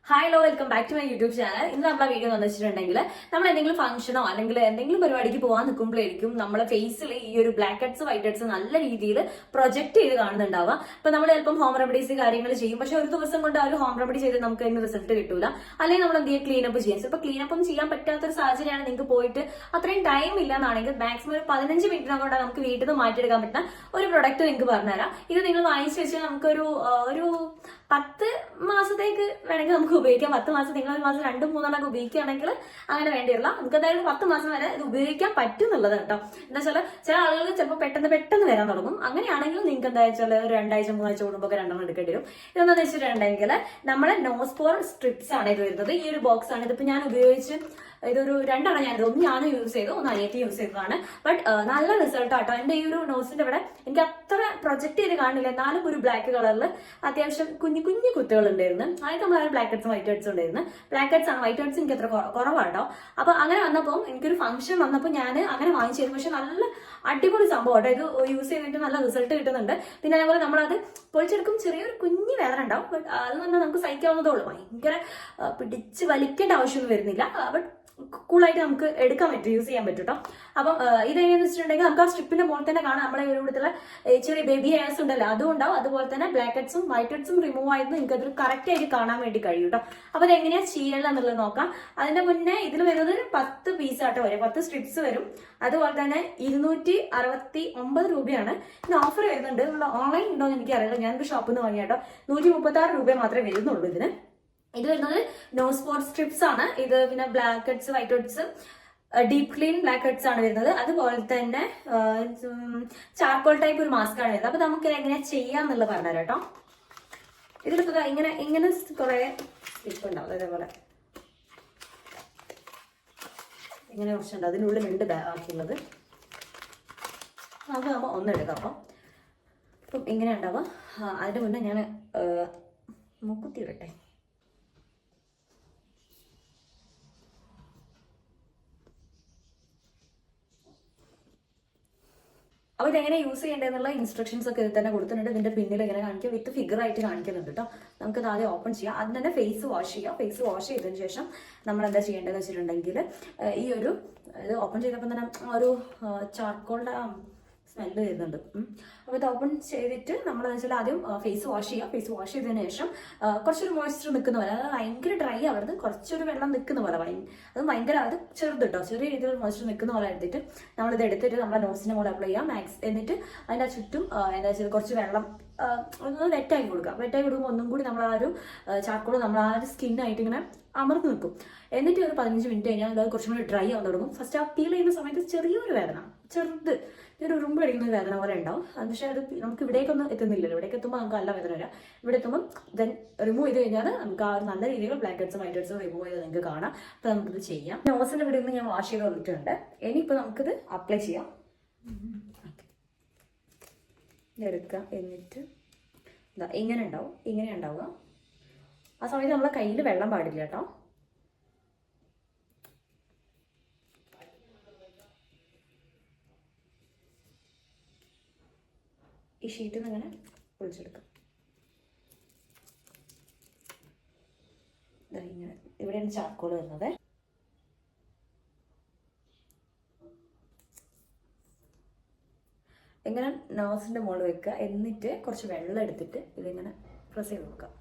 Hi hello welcome back to my YouTube channel. ഇന്ന് നമ്മളെ video എന്ന് വെച്ചിട്ടുണ്ടെങ്കിൽ നമ്മൾ എന്തെങ്കിലും ഫംഗ്ഷനോ അല്ലെങ്കിൽ എന്തെങ്കിലും പരിപാടിക്ക് പോകാൻ നിൽക്കുമ്പോഴായിരിക്കും നമ്മളെ ഫേസിൽ ഈ ഒരു ബ്ലാക്ക് ഹെഡ്സ് വൈറ്റ് ഹെഡ്സ് നല്ല രീതിയിൽ പ്രൊജക്ട് ചെയ്ത് കാണുന്നുണ്ടാവുക. അപ്പൊ നമ്മൾ ചിലപ്പം ഹോം റെമഡീസ് കാര്യങ്ങൾ ചെയ്യും, പക്ഷെ ഒരു ദിവസം കൊണ്ട് ആ ഒരു ഹോം റെമഡി ചെയ്ത് നമുക്ക് അതിന് റിസൾട്ട് കിട്ടൂല. അല്ലെങ്കിൽ നമ്മൾ എന്ത് ചെയ്യുക, ക്ലീനപ്പ് ചെയ്യാം. ചിലപ്പോൾ ക്ലീനപ്പ് ചെയ്യാൻ പറ്റാത്തൊരു സാഹചര്യമാണ് നിങ്ങൾക്ക് പോയിട്ട് അത്രയും ടൈം ഇല്ല എന്നാണെങ്കിൽ മാക്സിമം ഒരു 15 മിനിറ്റിനെ നമുക്ക് വീട്ടിൽ നിന്ന് മാറ്റിയെടുക്കാൻ പറ്റുന്ന ഒരു പ്രൊഡക്റ്റ് നിങ്ങൾക്ക് പറഞ്ഞുതരാം. ഇത് നിങ്ങൾ വാങ്ങിച്ചു വെച്ചാൽ നമുക്കൊരു 10 മാസത്തേക്ക് വേണമെങ്കിൽ നമുക്ക് ഉപയോഗിക്കാം. 10 മാസം നിങ്ങൾ ഒരു മാസം 2-3 ഉപയോഗിക്കുകയാണെങ്കിൽ അങ്ങനെ വേണ്ടിയില്ല. നമുക്ക് എന്തായാലും 10 മാസം വരെ ഇത് ഉപയോഗിക്കാൻ പറ്റും എന്നുള്ളത് കേട്ടോ. എന്താ വെച്ചാൽ ചില ആളുകൾ ചിലപ്പോൾ പെട്ടെന്ന് വരാൻ തുടങ്ങും. അങ്ങനെയാണെങ്കിൽ നിങ്ങൾക്ക് എന്താ വെച്ചാൽ ഒരു 2-3 കൂടുമ്പോൾ 2 എടുക്കേണ്ടി വരും. ഇതെന്താണെന്ന് വെച്ചിട്ടുണ്ടെങ്കിൽ നമ്മളെ നോസ്പോർ സ്ട്രിപ്സ് ആണ് ഇത് വരുന്നത്. ഈ ഒരു ബോക്സ് ആണ്. ഇതിപ്പോൾ ഞാൻ ഉപയോഗിച്ച് ഇതൊരു 2 ഞാൻ യൂസ് ചെയ്തു, ഒന്ന് അനിയത്തി യൂസ് ചെയ്തതാണ്. ബട്ട് നല്ല റിസൾട്ട് ആട്ടോ. എന്റെ ഈ ഒരു നോസിന്റെ ഇവിടെ എനിക്ക് അത്ര പ്രൊജക്ട് ചെയ്ത് കാണില്ല, എന്നാലും ഒരു ബ്ലാക്ക് കളറിൽ അത്യാവശ്യം കുഞ്ഞു കുത്തുകൾ ഉണ്ടായിരുന്നു. ആദ്യം നമ്മൾ ബ്ലാക്ക് ഹെഡ്സും വൈറ്റ് ഹെഡ്സും ഉണ്ടായിരുന്നു. ബ്ലാക്ക് ഹെഡ്സ് ആണ്, വൈറ്റ് ഹെഡ്സ് എനിക്ക് അത്ര കുറവാട്ടോ. അപ്പൊ അങ്ങനെ വന്നപ്പോൾ എനിക്കൊരു ഫംഗ്ഷൻ വന്നപ്പോൾ ഞാൻ അങ്ങനെ വാങ്ങിച്ചിരുന്നു. പക്ഷെ നല്ല അടിപൊളി സംഭവം കേട്ടോ. ഇത് യൂസ് ചെയ്തിട്ട് നല്ല റിസൾട്ട് കിട്ടുന്നുണ്ട്. പിന്നെ അതേപോലെ നമ്മളത് പൊളിച്ചെടുക്കും, ചെറിയൊരു കുഞ്ഞു വേദന ഉണ്ടാവും. ബട്ട് അത് തന്നെ നമുക്ക് സഹിക്കാവുന്നതേ ഉള്ളൂ. ഭയങ്കര പിടിച്ച് വലിക്കേണ്ട ആവശ്യമൊന്നും വരുന്നില്ല. ബട്ട് കൂളായിട്ട് നമുക്ക് എടുക്കാൻ പറ്റും, യൂസ് ചെയ്യാൻ പറ്റും കേട്ടോ. അപ്പം ഇതെങ്ങനെയാന്ന് വെച്ചിട്ടുണ്ടെങ്കിൽ നമുക്ക് ആ സ്ട്രിപ്പിന്റെ മുകളിൽ തന്നെ കാണാം നമ്മളെ ഇവിടുത്തെ ചെറിയ ബേബി ഹെയർസ് ഉണ്ടല്ലോ, അതും ഉണ്ടാവും. അതുപോലെ തന്നെ ബ്ലാക്ക് ഹെഡ്സും വൈറ്റ് ഹെഡ്സും റിമൂവ് ആയിരുന്നു നിങ്ങൾക്ക് അത് കറക്റ്റ് ആയിട്ട് കാണാൻ വേണ്ടി കഴിയും കേട്ടോ. അപ്പൊ അത് എങ്ങനെയാ ചെയ്യല എന്നുള്ളത് നോക്കാം. അതിന്റെ മുന്നേ ഇതിൽ വരുന്നത് 10 പീസ് ആട്ടോ വരും, 10 സ്ട്രിപ്സ് വരും. അതുപോലെ തന്നെ 269 രൂപയാണ് ഇതിന് ഓഫർ വരുന്നുണ്ട്. ഓൺലൈൻ ഉണ്ടോ എന്ന് എനിക്കറിയില്ല, ഞാനൊരു ഷോപ്പിൽ നിന്ന് വാങ്ങിയ കേട്ടോ. 136 രൂപ മാത്രമേ വരുന്നുള്ളൂ ഇതിന്. ഇത് വരുന്നത് നോസ്പോർ സ്ട്രിപ്സ് ആണ്. ഇത് പിന്നെ blackheads whiteheads deep clean blackheads ആണ് വരുന്നത്. അതുപോലെ തന്നെ ചാർക്കോൾ ടൈപ്പ് ഒരു മാസ്ക് ആണ് വരുന്നത്. അപ്പൊ നമുക്ക് എങ്ങനെയാ ചെയ്യാന്നുള്ളത് പറഞ്ഞുതരാം കേട്ടോ. ഇതിലിപ്പോ ഇങ്ങനെ കുറെ സ്റ്റിപ്പ് ഉണ്ടാവും. അതേപോലെ ഇങ്ങനെ കുറച്ചുണ്ട്, അതിനുള്ളിൽ 2 ബാക്കിയുള്ളത്. അത് നമ്മൾ ഒന്നെടുക്കാം. അപ്പം ഇങ്ങനെ ഉണ്ടാവുക. അതിന്റെ മുന്നേ ഞാൻ മൂക്കുത്തി ഇടട്ടെ. അപ്പോൾ ഇതെങ്ങനെ യൂസ് ചെയ്യേണ്ടതെന്നുള്ള ഇൻസ്ട്രക്ഷൻസ് ഒക്കെ ഇതിൽ തന്നെ കൊടുത്തിട്ടുണ്ട്. ഇതിന്റെ പിന്നിൽ ഇങ്ങനെ കാണിക്കുക, വിത്ത് ഫിഗർ ആയിട്ട് കാണിക്കുന്നുണ്ട് കേട്ടോ. നമുക്കത് ആദ്യം ഓപ്പൺ ചെയ്യാം. അതിന് തന്നെ ഫേസ് വാഷ് ചെയ്യാം. ഫേസ് വാഷ് ചെയ്തതിന് ശേഷം നമ്മൾ എന്താ ചെയ്യേണ്ടതെന്ന് വെച്ചിട്ടുണ്ടെങ്കിൽ ഈ ഒരു ഇത് ഓപ്പൺ ചെയ്തപ്പോൾ തന്നെ ഒരു ചാർക്കോളിന്റെ സ്മെല്ല് വരുന്നുണ്ട്. അപ്പോൾ ഇത് ഓപ്പൺ ചെയ്തിട്ട് നമ്മളെന്ന് വെച്ചാൽ ആദ്യം ഫേസ് വാഷ് ചെയ്യുക. ഫേസ് വാഷ് ചെയ്തതിന് ശേഷം കുറച്ചൊരു മോയ്സ്ചർ നിൽക്കുന്ന പോലെ, അതായത് ഭയങ്കര ഡ്രൈ ആവരുത്, കുറച്ചൊരു വെള്ളം നിൽക്കുന്ന പോലെ, അത് ഭയങ്കര അത് ചെറുത് കേട്ടോ, ചെറിയ രീതിയിൽ മോയ്സ്ചർ നിൽക്കുന്ന പോലെ എടുത്തിട്ട് നമ്മളിത് എടുത്തിട്ട് നമ്മുടെ നോസിന്റെ മുകളിൽ അപ്ലൈ ചെയ്യാം. എന്നിട്ട് അതിൻ്റെ ചുറ്റും എന്താ വെച്ചാൽ കുറച്ച് വെള്ളം ഒന്ന് വെറ്റായി കൊടുക്കുക. വെറ്റായി കൊടുക്കുമ്പോൾ ഒന്നും കൂടി നമ്മൾ ആ ഒരു ചാർക്കോൾ നമ്മൾ ആ ഒരു സ്കിന്നായിട്ട് ഇങ്ങനെ അമർന്ന് നിൽക്കും. എന്നിട്ട് ഒരു 15 മിനിറ്റ് കഴിഞ്ഞാൽ അത് കുറച്ചും കൂടി ഡ്രൈ ആവാൻ തുടങ്ങും. ഫസ്റ്റ് ആ പീൽ ചെയ്യുന്ന സമയത്ത് ചെറിയൊരു വേദന, ചെറുത് ഒരു ഉറുമ്പ് അടിക്കുന്ന വേദന പോലെ ഉണ്ടാവും. പക്ഷേ അത് നമുക്ക് ഇവിടേക്കൊന്നും എത്തുന്നില്ലല്ലോ. ഇവിടേക്ക് എത്തുമ്പോൾ നമുക്ക് നല്ല വേദന വരാം. ഇവിടെ എത്തുമ്പോൾ ദെൻ റിമൂവ് ചെയ്ത് കഴിഞ്ഞാൽ നമുക്ക് ആ ഒരു നല്ല രീതിയിൽ ബ്ലാക്ക് ഹെഡ്സും വൈറ്റ് ഹെഡ്സും റിമൂവ് ചെയ്ത് നിങ്ങൾക്ക് കാണാം. അപ്പോൾ നമുക്കിത് ചെയ്യാം. നോസിൻ്റെ ഇവിടെ നിന്ന് ഞാൻ വാഷ് ചെയ്ത് വന്നിട്ടുണ്ട്. ഇനിയിപ്പോൾ നമുക്കിത് അപ്ലൈ ചെയ്യാം. എടുക്കുക. എന്നിട്ട് ഇങ്ങനെ ഉണ്ടാവും, ഇങ്ങനെ ഉണ്ടാവുക. ആ സമയത്ത് നമ്മളെ കയ്യിൽ വെള്ളം പാടില്ല കേട്ടോ. ഈ ഷീറ്റിൽ നിന്ന് ഇങ്ങനെ പൊളിച്ചെടുക്കും. ഇങ്ങനെ ഇവിടെയാണ് ചാർക്കോൾ വരുന്നത്. ഇങ്ങനെ നോസിന്റെ മുകളിൽ വെക്കുക. എന്നിട്ട് കുറച്ച് വെള്ളം എടുത്തിട്ട് ഇതിങ്ങനെ പ്രസ് ചെയ്ത് നോക്കുക.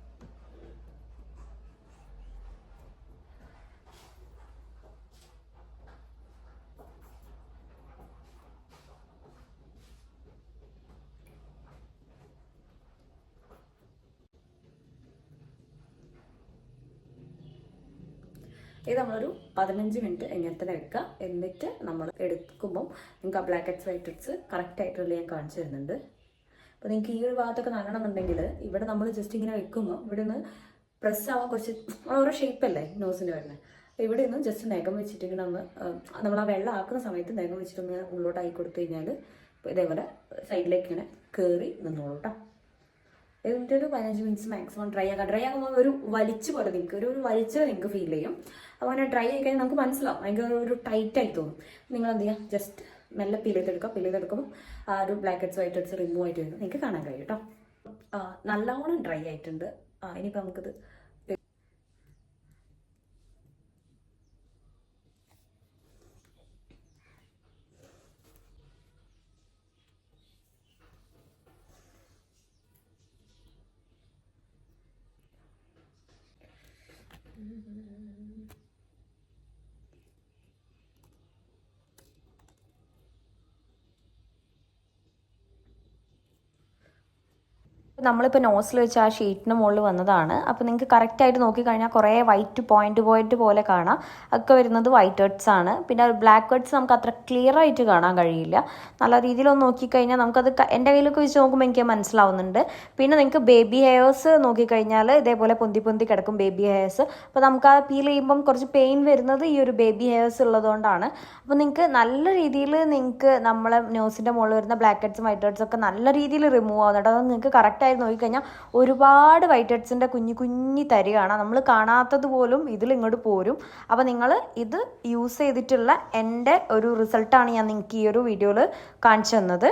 ഇത് നമ്മളൊരു 15 മിനിറ്റ് ഇങ്ങനെ തന്നെ വെക്കുക. എന്നിട്ട് നമ്മൾ എടുക്കുമ്പോൾ നിങ്ങൾക്ക് ആ blackheads whiteheads correct ആയിട്ടുള്ള ഞാൻ കാണിച്ചു തരുന്നുണ്ട്. അപ്പോൾ നിങ്ങൾക്ക് ഈ ഒരു ഭാഗത്തൊക്കെ നല്ലണമെന്നുണ്ടെങ്കിൽ ഇവിടെ നമ്മൾ ജസ്റ്റ് ഇങ്ങനെ വെക്കുമ്പോൾ ഇവിടെ നിന്ന് പ്രസ് ആവാൻ കുറച്ച് ഓരോ ഷേപ്പല്ലേ നോസിന് വരുന്നത്. അപ്പോൾ ഇവിടെ നിന്ന് ജസ്റ്റ് നഖം വെച്ചിട്ട് ഇങ്ങനെ നമ്മൾ ആ വെള്ളം ആക്കുന്ന സമയത്ത് നഖം വെച്ചിട്ടൊന്ന് ഉള്ളോട്ടായി കൊടുത്തു കഴിഞ്ഞാൽ ഇതേപോലെ സൈഡിലേക്ക് ഇങ്ങനെ കയറി നിന്നോളൂ കേട്ടോ. എന്നിട്ട് ഒരു 15 മിനിറ്റ്സ് മാക്സിമം ഡ്രൈ ആക്കാം. ഡ്രൈ ആകുമ്പോൾ ഒരു വലിച്ചു പോലെ നിങ്ങൾക്ക് ഒരു വലിച്ചത് നിങ്ങൾക്ക് ഫീൽ ചെയ്യും. അപ്പോൾ അങ്ങനെ ഡ്രൈ ആയി കഴിഞ്ഞാൽ നമുക്ക് മനസ്സിലാവും, ഭയങ്കര ഒരു ടൈറ്റായി തോന്നും. നിങ്ങൾ എന്ത് ചെയ്യുക, ജസ്റ്റ് മെല്ലെ പീൽ ചെയ്തെടുക്കുമ്പോൾ ആ ഒരു blackheads whiteheads remove ആയിട്ട് വരുന്നത് നിങ്ങൾക്ക് കാണാൻ കഴിയും കേട്ടോ. നല്ലോണം ഡ്രൈ ആയിട്ടുണ്ട്. ഇനിയിപ്പോൾ നമുക്കിത് നമ്മളിപ്പോൾ നോസിൽ വെച്ച് ആ ഷീറ്റിന് മുകളിൽ വന്നതാണ്. അപ്പോൾ നിങ്ങൾക്ക് കറക്റ്റായിട്ട് നോക്കിക്കഴിഞ്ഞാൽ കുറേ വൈറ്റ് പോയിന്റ് പോലെ കാണാം. ഒക്കെ വരുന്നത് വൈറ്റ് ഹെഡ്സ് ആണ്. പിന്നെ ബ്ലാക്ക് ഹെഡ്സ് നമുക്ക് അത്ര ക്ലിയർ ആയിട്ട് കാണാൻ കഴിയില്ല. നല്ല രീതിയിലൊന്ന് നോക്കിക്കഴിഞ്ഞാൽ നമുക്കത് എൻ്റെ കയ്യിലൊക്കെ വെച്ച് നോക്കുമ്പോൾ എനിക്ക് മനസ്സിലാവുന്നുണ്ട്. പിന്നെ നിങ്ങൾക്ക് ബേബി ഹെയർസ് നോക്കിക്കഴിഞ്ഞാൽ ഇതേപോലെ പൊന്തി പൊന്തി കിടക്കും ബേബി ഹെയർസ്. അപ്പോൾ നമുക്ക് ആ പീൽ ചെയ്യുമ്പം കുറച്ച് പെയിൻ വരുന്നത് ഈ ഒരു ബേബി ഹെയർസ് ഉള്ളതുകൊണ്ടാണ്. അപ്പോൾ നിങ്ങൾക്ക് നല്ല രീതിയിൽ നിങ്ങൾക്ക് നമ്മളെ നോസിൻ്റെ മുകളിൽ വരുന്ന ബ്ലാക്ക് ഹെഡ്സും വൈറ്റ് ഹെഡ്സും ഒക്കെ നല്ല രീതിയിൽ റിമൂവ് ആവുന്നുണ്ട്. അത് നിങ്ങൾക്ക് കറക്റ്റായി നോക്കിക്കഴിഞ്ഞാൽ ഒരുപാട് വൈറ്റ് ഹെഡ്സിൻ്റെ കുഞ്ഞി തരി കാണാം. നമ്മൾ കാണാത്തത് പോലും ഇതിൽ ഇങ്ങോട്ട് പോരും. അപ്പോൾ നിങ്ങൾ ഇത് യൂസ് ചെയ്തിട്ടുള്ള എൻ്റെ ഒരു റിസൾട്ടാണ് ഞാൻ നിങ്ങൾക്ക് ഈ ഒരു വീഡിയോയിൽ കാണിച്ചു തന്നത്.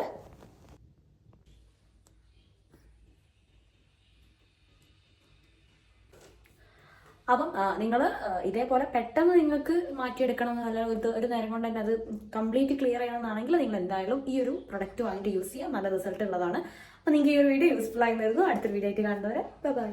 അപ്പം നിങ്ങൾ ഇതേപോലെ പെട്ടെന്ന് നിങ്ങൾക്ക് മാറ്റിയെടുക്കണം, അല്ല ഒരു നേരം കൊണ്ട് തന്നെ അത് കംപ്ലീറ്റ് ക്ലിയർ ചെയ്യണമെന്നാണെങ്കിൽ നിങ്ങൾ എന്തായാലും ഈ ഒരു പ്രൊഡക്റ്റ് വാങ്ങിയിട്ട് യൂസ് ചെയ്യുക. നല്ല റിസൾട്ട് ഉള്ളതാണ്. അപ്പോൾ നിങ്ങൾക്ക് ഈ ഒരു വീഡിയോ യൂസ്ഫുൾ ആയി വരുന്നു. അടുത്തൊരു വീഡിയോ ആയിട്ട് കാണുന്നവരെ ബൈ.